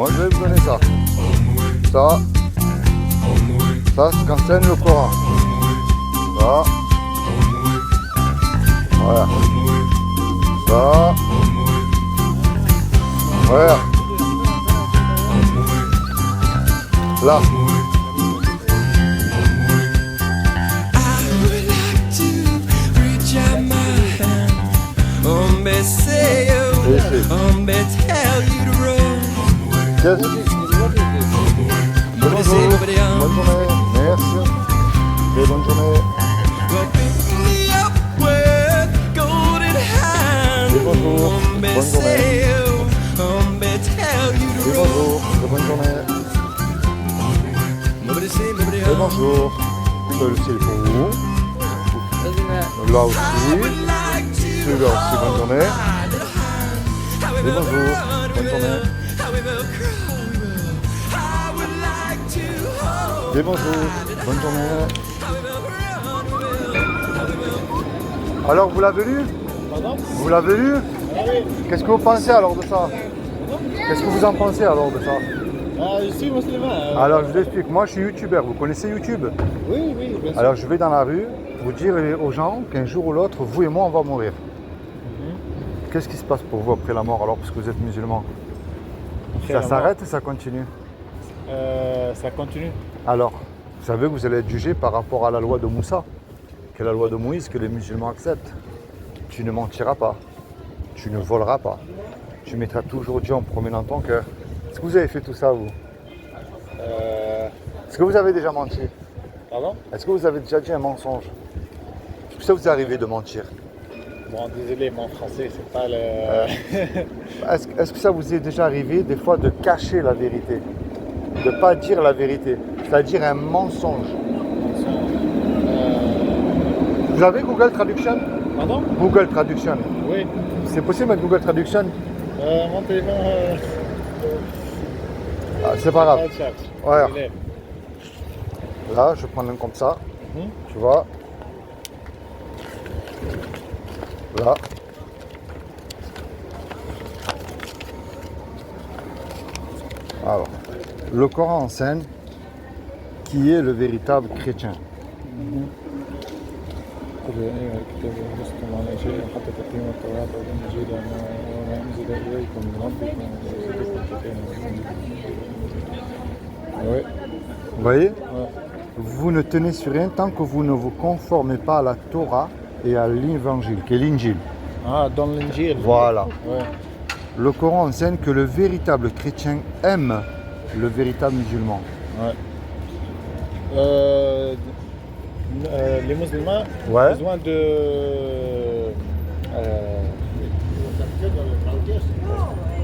Moi je vais vous donner ça. Ça c'est qu'enseigne le Coran. Ça. Voilà. Ça. Voilà. Là. Yes. Bonne journée. Merci. Et bonne journée. Et bonjour. Bonne journée. Et bonjour. Et bonne journée. Et bonjour. Celui-ci est pour vous. Là aussi. Celui-là aussi, bonne journée. Et bonjour. Bonne journée. Et bonjour, bonne journée. Alors vous l'avez lu? Pardon? Vous l'avez lu? Ah oui. Qu'est-ce que vous pensez alors de ça? Qu'est-ce que vous en pensez alors de ça? Je suis musulman. Alors je vous explique, moi je suis youtubeur, vous connaissez YouTube? Oui, oui, bien sûr. Alors je vais dans la rue vous dire aux gens qu'un jour ou l'autre, vous et moi on va mourir. Qu'est-ce qui se passe pour vous après la mort alors parce que vous êtes musulman? Ça s'arrête ou ça continue? Ça continue. Alors, vous savez que vous allez être jugé par rapport à la loi de Moussa, qui est la loi de Moïse que les musulmans acceptent. Tu ne mentiras pas, tu ne voleras pas, tu mettras toujours Dieu en premier dans ton cœur. Est-ce que vous avez fait tout ça, vous? Est-ce que vous avez déjà menti? Pardon? Est-ce que vous avez déjà dit un mensonge? Est-ce que ça vous est arrivé de mentir? Bon, désolé, mon français, c'est pas le... Est-ce que ça vous est déjà arrivé des fois de cacher la vérité? De ne pas dire la vérité, c'est-à-dire un mensonge. Vous avez Google Traduction? Pardon? Google Traduction. Oui. C'est possible avec Google Traduction? Mon téléphone... C'est pas grave. Voilà. Là, je prends un comme ça. Tu vois? Là. Alors, le Coran enseigne qui est le véritable chrétien. Vous voyez? Vous ne tenez sur rien tant que vous ne vous conformez pas à la Torah et à l'évangile, qui est l'Injil. Ah, dans l'Injil. Voilà. Ouais. Le Coran enseigne que le véritable chrétien aime le véritable musulman. Ouais. Les musulmans ont besoin de...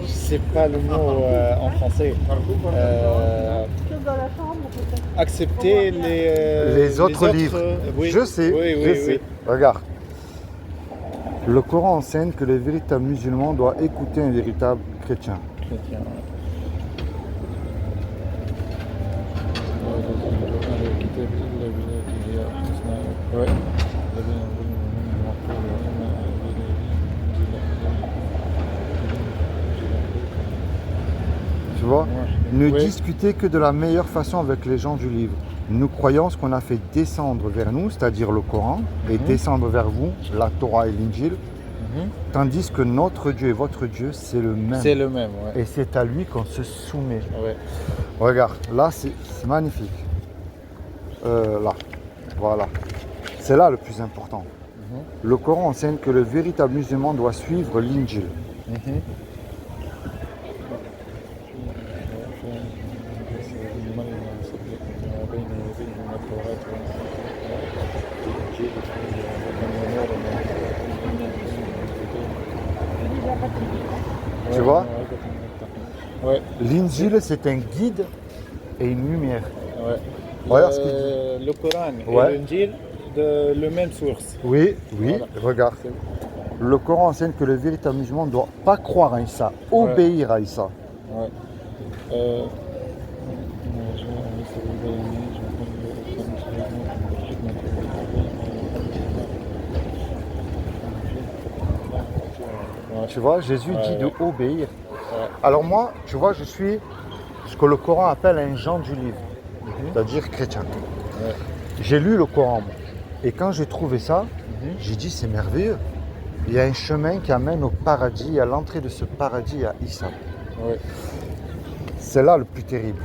je sais pas le mot en français. Accepter les autres livres. Oui. Je sais, oui, je sais. Regarde. Le Coran enseigne que le véritable musulman doit écouter un véritable chrétien. Ouais. Tu vois? Ne discutez que de la meilleure façon avec les gens du livre. Nous croyons ce qu'on a fait descendre vers nous, c'est-à-dire le Coran, et descendre vers vous, la Torah et l'Injil, tandis que notre Dieu et votre Dieu, c'est le même. C'est le même, ouais. Et c'est à lui qu'on se soumet. Ouais. Regarde, là c'est magnifique. Là, voilà. C'est là le plus important. Le Coran enseigne que le véritable musulman doit suivre l'Injil. Tu vois? L'Injil, c'est un guide et une lumière. Regarde ce qu'il dit. Le Coran et l'Injil de la même source. Oui, regarde. Le Coran enseigne que le véritable musulman ne doit pas croire à Issa, obéir à Issa. Tu vois, Jésus dit de obéir. Alors moi, tu vois, je suis que le Coran appelle un genre du livre, c'est-à-dire chrétien. Ouais. J'ai lu le Coran, moi. Et quand j'ai trouvé ça, j'ai dit c'est merveilleux. Il y a un chemin qui amène au paradis, et à l'entrée de ce paradis, il y a Issa. Ouais. C'est là le plus terrible.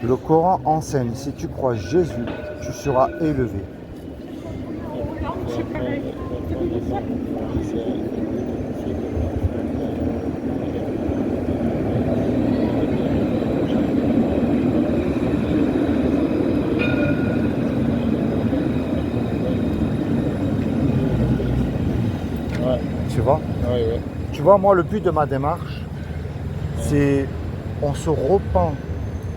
Le Coran enseigne, si tu crois Jésus, tu seras élevé. Ouais. Tu vois? Ouais, ouais. Tu vois, moi, le but de ma démarche, c'est on se repent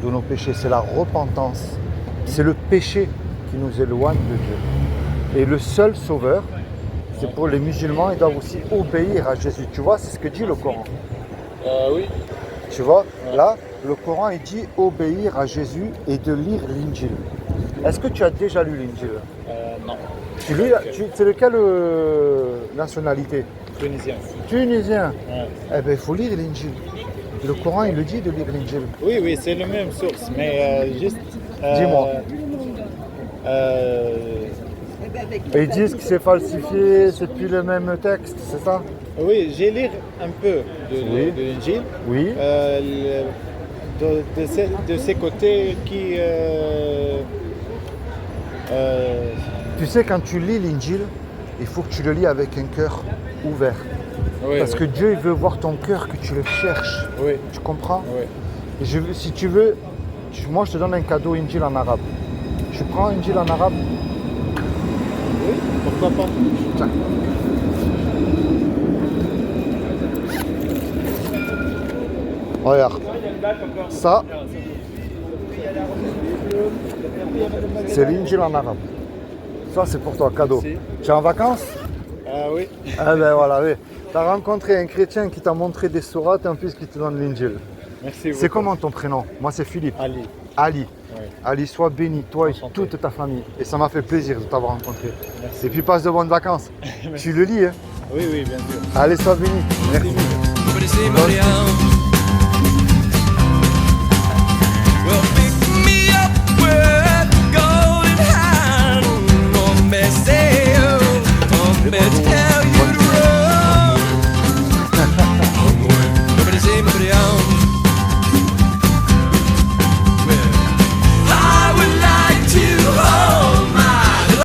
de nos péchés. C'est la repentance. C'est le péché qui nous éloigne de Dieu. Et le seul sauveur, c'est pour les musulmans, ils doivent aussi obéir à Jésus. Tu vois, c'est ce que dit le Coran. Oui. Tu vois, là, le Coran, il dit obéir à Jésus et de lire l'Injil. Est-ce que tu as déjà lu l'Injil? Non. C'est de quelle nationalité? Tunisien. Tunisien. Ouais. Eh bien, il faut lire l'Injil. Le Coran, il le dit de lire l'Injil. Oui, oui, c'est la même source, mais juste. Dis-moi. Et ils disent que c'est falsifié, c'est plus le même texte, c'est ça? Oui, j'ai lu un peu Oui. de l'Injil. Oui. De ces côtés qui. Tu sais, quand tu lis l'Injil, il faut que tu le lis avec un cœur ouvert. Oui, Parce oui. que Dieu, il veut voir ton cœur, que tu le cherches. Oui, Tu comprends? oui. Et si tu veux, moi je te donne un cadeau Injil en arabe. Tu prends Injil en arabe? Oui, pourquoi pas? Tiens. Regarde. Ça, c'est l'Injil en arabe. Ça, c'est pour toi, cadeau. Merci. Tu es en vacances? Oui. Ah ben voilà, oui. Tu as rencontré un chrétien qui t'a montré des sourates et en plus qui te donne l'Injil. Merci beaucoup. C'est comment ton prénom? Moi, c'est Philippe. Ali. Ali. Oui. Ali, sois béni, toi et Enchanté. toute ta famille. Et ça m'a fait plaisir de t'avoir rencontré. Merci. Et puis passe de bonnes vacances. Tu le lis, hein? Oui, oui, bien sûr. Allez, sois béni. Merci. But it seemed